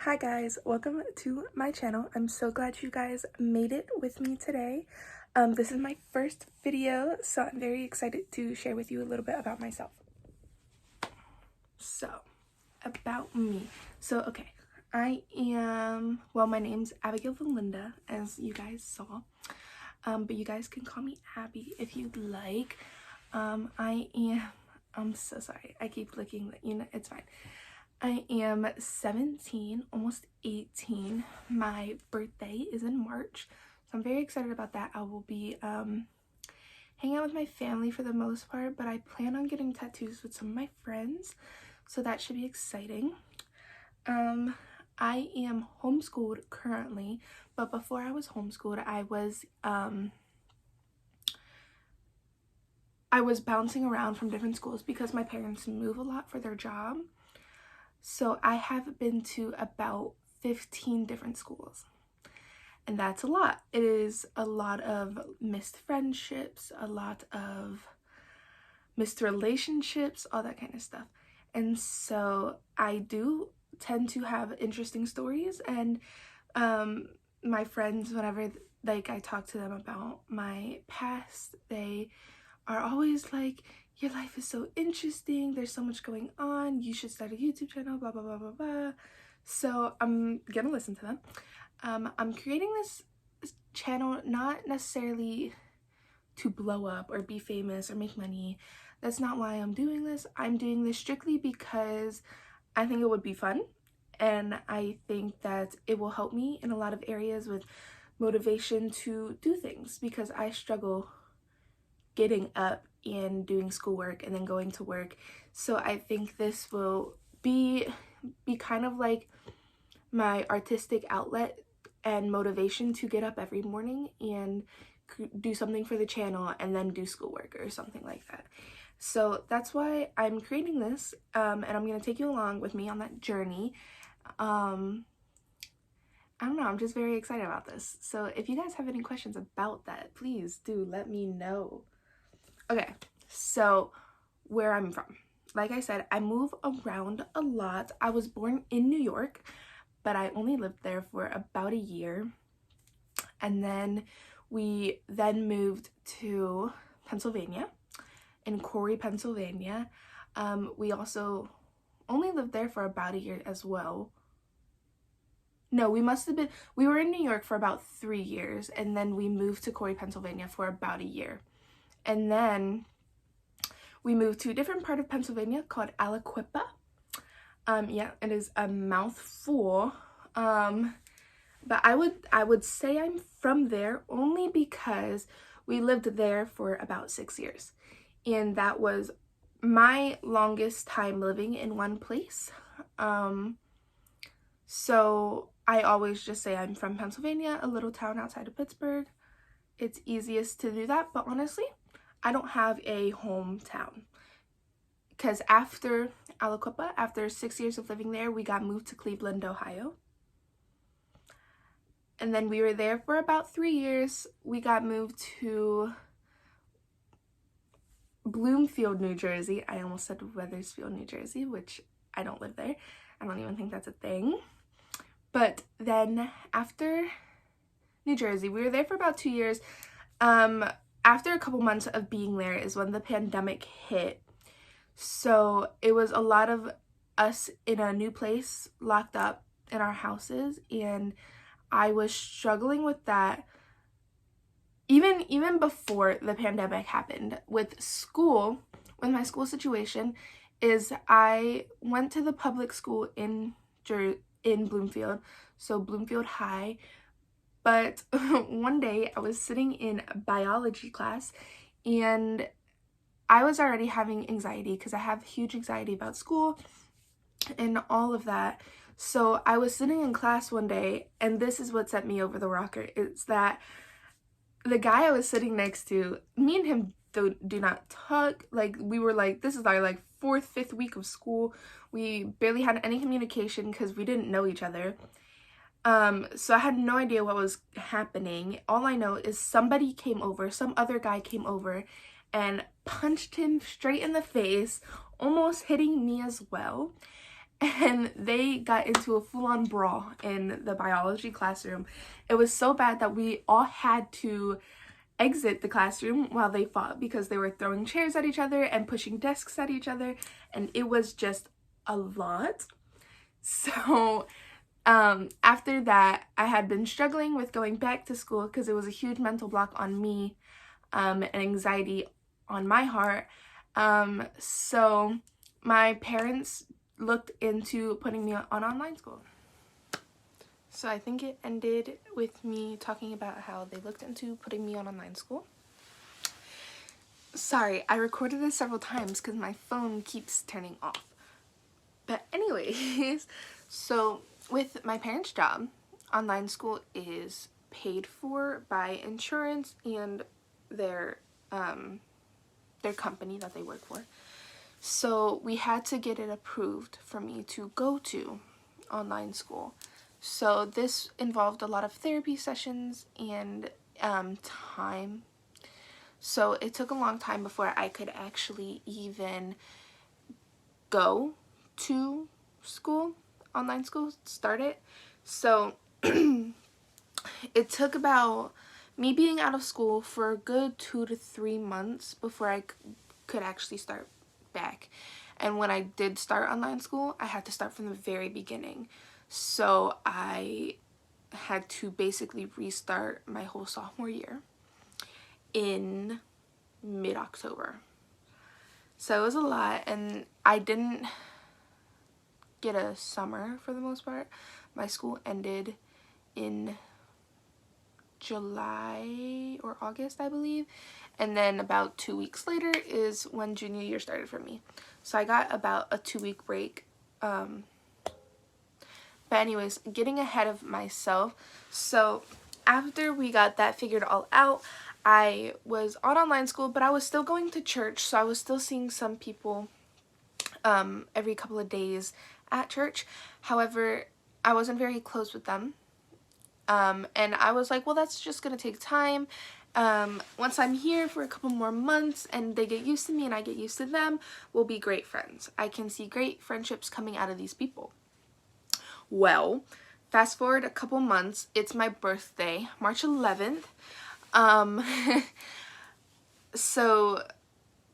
Hi guys, welcome to my channel. I'm so glad you guys made it with me today. This is my first video, so I'm very excited to share with you a little bit about myself. So, about me. Okay, my name's Abigail Valinda, as you guys saw. But you guys can call me Abby if you'd like. I'm so sorry. I keep looking, it's fine. I am 17, almost 18. My birthday is in March, so I'm very excited about that. I will be hanging out with my family for the most part, but I plan on getting tattoos with some of my friends, so that should be exciting. I am homeschooled currently, but before I was homeschooled, I was bouncing around from different schools because my parents move a lot for their job. So I have been to about 15 different schools, and that's a lot. It is a lot of missed friendships, a lot of missed relationships, all that kind of stuff. And so I do tend to have interesting stories, and my friends, whenever I talk to them about my past, they are always like, your life is so interesting, there's so much going on, you should start a YouTube channel, blah blah blah blah blah. So I'm gonna listen to them. I'm creating this channel not necessarily to blow up or be famous or make money. That's not why I'm doing this. I'm doing this strictly because I think it would be fun, and I think that it will help me in a lot of areas with motivation to do things, because I struggle getting up and doing schoolwork and then going to work. So I think this will be kind of like my artistic outlet and motivation to get up every morning and do something for the channel and then do schoolwork or something like that. So that's why I'm creating this, and I'm going to take you along with me on that journey. I don't know, I'm just very excited about this. So if you guys have any questions about that, please do let me know. Okay, so where I'm from. Like I said, I move around a lot. I was born in New York, but I only lived there for about a year. And then we moved to Pennsylvania, in Corey, Pennsylvania. We also only lived there for about a year as well. No, we were in New York for about 3 years, and then we moved to Corey, Pennsylvania for about a year. And then we moved to a different part of Pennsylvania called Aliquippa. Yeah, it is a mouthful. But I would say I'm from there only because we lived there for about 6 years. And that was my longest time living in one place. So I always just say I'm from Pennsylvania, a little town outside of Pittsburgh. It's easiest to do that, but honestly, I don't have a hometown, because after Aliquippa, after 6 years of living there, we got moved to Cleveland, Ohio. And then we were there for about 3 years. We got moved to Bloomfield, New Jersey. I almost said Wethersfield, New Jersey, which I don't live there. I don't even think that's a thing. But then after New Jersey, we were there for about 2 years. After a couple months of being there is when the pandemic hit. So it was a lot of us in a new place, locked up in our houses, and I was struggling with that even before the pandemic happened. With my school situation, is I went to the public school in Bloomfield, so Bloomfield High. But one day I was sitting in biology class, and I was already having anxiety because I have huge anxiety about school and all of that. So I was sitting in class one day, and this is what set me over the rocker. It's that the guy I was sitting next to, me and him do not talk. Like, we were like, this is our like 4th, 5th week of school. We barely had any communication because we didn't know each other. So I had no idea what was happening. All I know is some other guy came over and punched him straight in the face, almost hitting me as well. and they got into a full-on brawl in the biology classroom. It was so bad that we all had to exit the classroom while they fought because they were throwing chairs at each other and pushing desks at each other, and it was just a lot. So after that, I had been struggling with going back to school because it was a huge mental block on me, and anxiety on my heart. So my parents looked into putting me on online school. So I think it ended with me talking about how they looked into putting me on online school. Sorry, I recorded this several times because my phone keeps turning off. But anyways, so with my parents' job, online school is paid for by insurance and their company that they work for. So we had to get it approved for me to go to online school. So this involved a lot of therapy sessions and time. So it took a long time before I could actually even go to school, online school, start it. So it took about me being out of school for a good 2 to 3 months before I could actually start back. And when I did start online school, I had to start from the very beginning. So I had to basically restart my whole sophomore year in mid-October. So it was a lot, and I didn't get a summer for the most part. My school ended in July or August, I believe, and then about 2 weeks later is when junior year started for me. So I got about a 2-week break. But anyways, getting ahead of myself. So after we got that figured all out, I was on online school, but I was still going to church, so I was still seeing some people every couple of days at church. However, I wasn't very close with them. And I was like, well, that's just gonna take time. Once I'm here for a couple more months and they get used to me and I get used to them, we'll be great friends. I can see great friendships coming out of these people. Well, fast forward a couple months, it's my birthday, March 11th. So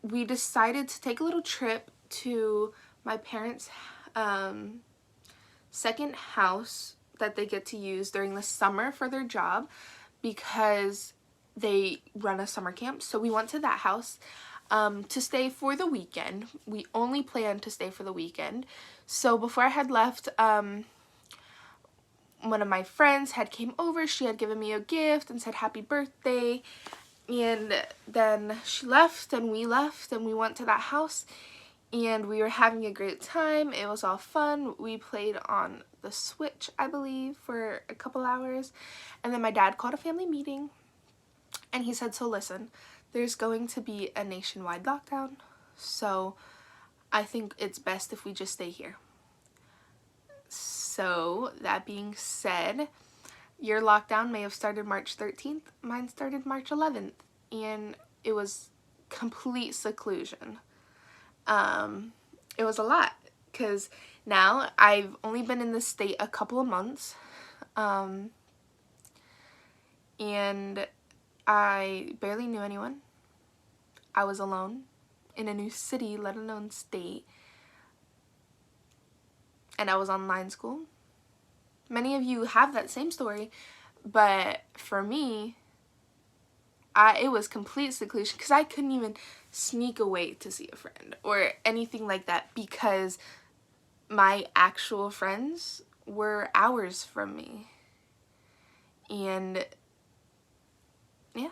we decided to take a little trip to my parents' second house that they get to use during the summer for their job because they run a summer camp. So we went to that house to stay for the weekend. We only planned to stay for the weekend. So before I had left, one of my friends had came over. She had given me a gift and said happy birthday, and then she left and we went to that house and we were having a great time. It was all fun. We played on the Switch, I believe, for a couple hours, and then my dad called a family meeting and he said, so listen, there's going to be a nationwide lockdown, so I think it's best if we just stay here. So that being said, your lockdown may have started March 13th. Mine started March 11th, and it was complete seclusion. It was a lot because now I've only been in this state a couple of months, and I barely knew anyone. I was alone in a new city, let alone state. And I was online school. Many of you have that same story, but for me, it was complete seclusion because I couldn't even sneak away to see a friend or anything like that because my actual friends were hours from me. And yeah,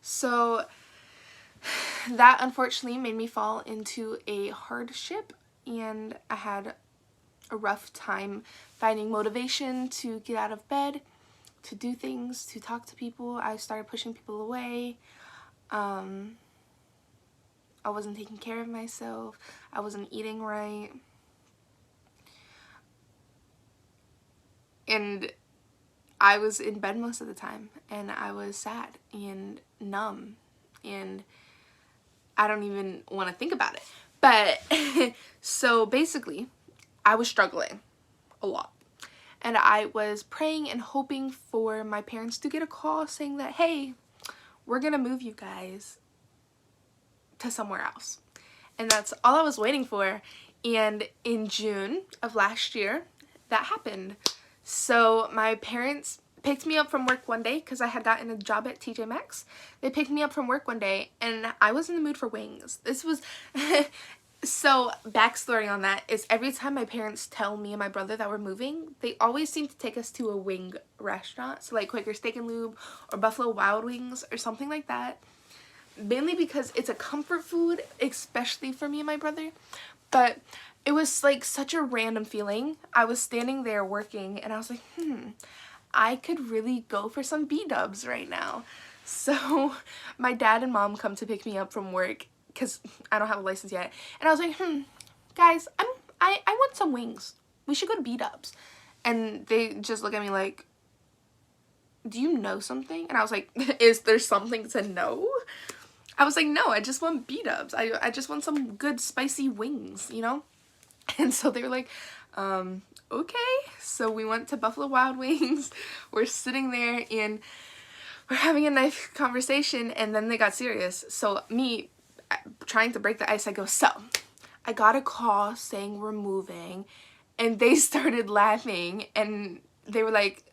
so that unfortunately made me fall into a hardship, and I had a rough time finding motivation to get out of bed, to do things, to talk to people. I started pushing people away. I wasn't taking care of myself. I wasn't eating right. And I was in bed most of the time, and I was sad and numb, and I don't even want to think about it. But so basically, I was struggling a lot. And I was praying and hoping for my parents to get a call saying that, hey, we're gonna move you guys to somewhere else. And that's all I was waiting for. And in June of last year, that happened. So my parents picked me up from work one day because I had gotten a job at TJ Maxx. They picked me up from work one day and I was in the mood for wings. This was... So, backstory on that is every time my parents tell me and my brother that we're moving, they always seem to take us to a wing restaurant. So, like Quaker Steak and Lube or Buffalo Wild Wings or something like that. Mainly because it's a comfort food, especially for me and my brother. But it was like such a random feeling. I was standing there working and I was like, I could really go for some B-dubs right now. So, my dad and mom come to pick me up from work because I don't have a license yet. And I was like, guys, I want some wings. We should go to B-dubs. And they just look at me like, do you know something? And I was like, is there something to know? I was like, no, I just want B-dubs. I just want some good spicy wings, you know? And so they were like, okay. So we went to Buffalo Wild Wings. We're sitting there and we're having a nice conversation, and then they got serious. So me trying to break the ice, I go, so I got a call saying we're moving, and they started laughing and they were like,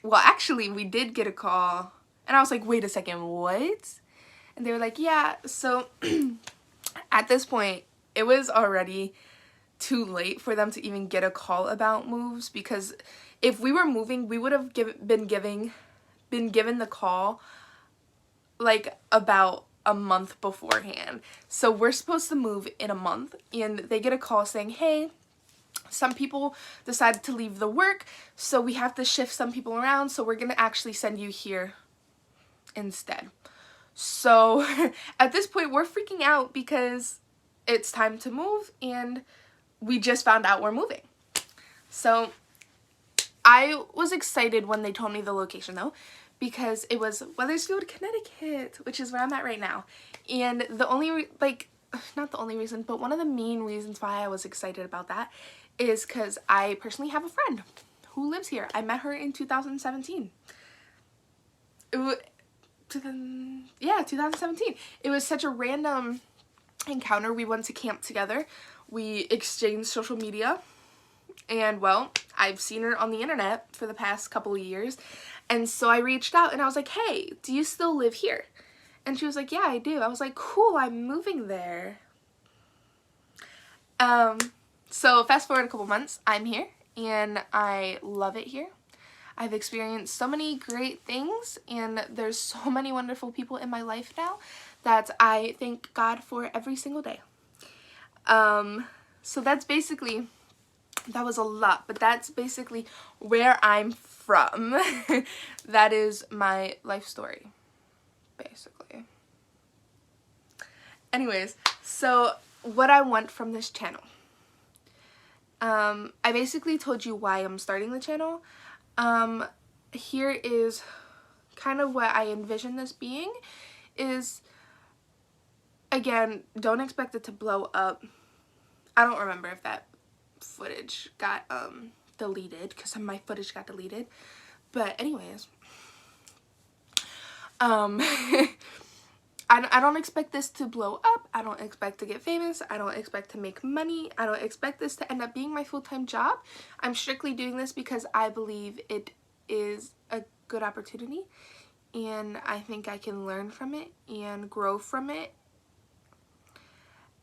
well, actually we did get a call. And I was like, wait a second, what? And they were like, yeah. So at this point it was already too late for them to even get a call about moves, because if we were moving we would have been given the call like about a month beforehand. So we're supposed to move in a month and they get a call saying, hey, some people decided to leave the work, so we have to shift some people around, so we're gonna actually send you here instead. So at this point we're freaking out because it's time to move and we just found out we're moving. So I was excited when they told me the location though, because it was Wethersfield, Connecticut, which is where I'm at right now. And the only, not the only reason, but one of the main reasons why I was excited about that is because I personally have a friend who lives here. I met her in 2017. 2017. It was such a random encounter. We went to camp together. We exchanged social media. And, well, I've seen her on the internet for the past couple of years. And so I reached out and I was like, hey, do you still live here? And she was like, yeah, I do. I was like, cool, I'm moving there. So fast forward a couple months, I'm here and I love it here. I've experienced so many great things and there's so many wonderful people in my life now that I thank God for every single day. So that's basically... that was a lot, but that's basically where I'm from. That is my life story, basically. Anyways, so what I want from this channel. I basically told you why I'm starting the channel. Here is kind of what I envision this being is, again, don't expect it to blow up. I don't remember if that footage got deleted, because my footage got deleted, but anyways, I don't expect this to blow up. I don't expect to get famous. I don't expect to make money. I don't expect this to end up being my full-time job. I'm strictly doing this because I believe it is a good opportunity and I think I can learn from it and grow from it.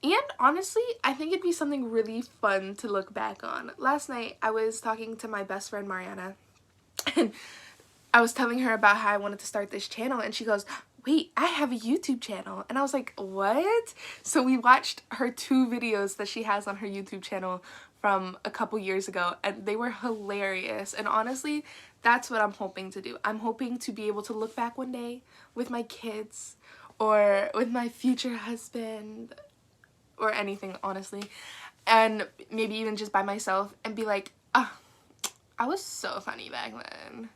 And honestly, I think it'd be something really fun to look back on. Last night, I was talking to my best friend, Mariana, and I was telling her about how I wanted to start this channel, and she goes, wait, I have a YouTube channel. And I was like, what? So we watched her 2 videos that she has on her YouTube channel from a couple years ago, and they were hilarious. And honestly, that's what I'm hoping to do. I'm hoping to be able to look back one day with my kids or with my future husband, or anything, honestly, and maybe even just by myself and be like, I was so funny back then.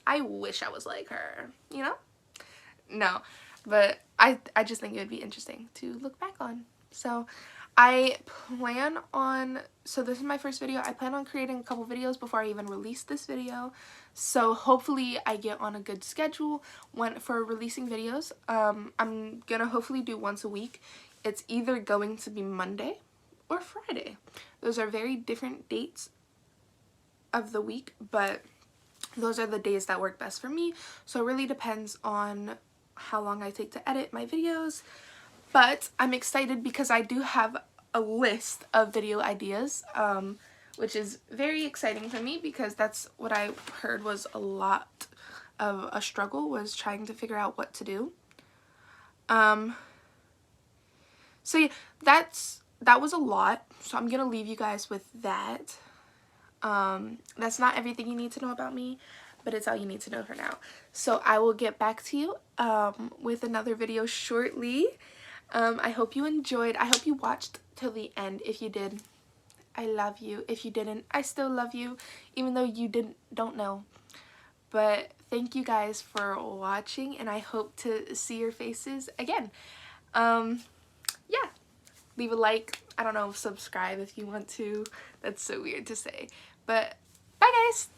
I wish I was like her, you know? No, but I just think it would be interesting to look back on. So I plan on, so this is my first video, I plan on creating a couple videos before I even release this video, so hopefully I get on a good schedule for releasing videos. I'm gonna hopefully do once a week. It's either going to be Monday or Friday. Those are very different dates of the week, but those are the days that work best for me, so it really depends on how long I take to edit my videos. But I'm excited because I do have a list of video ideas, which is very exciting for me because that's what I heard was a lot of a struggle, was trying to figure out what to do. So yeah, that was a lot, so I'm gonna leave you guys with that. That's not everything you need to know about me, but it's all you need to know for now. So I will get back to you with another video shortly. I hope you enjoyed. I hope you watched till the end. If you did, I love you. If you didn't, I still love you, even though you don't know. But thank you guys for watching, and I hope to see your faces again. Yeah, leave a like. I don't know, subscribe if you want to. That's so weird to say. But bye guys!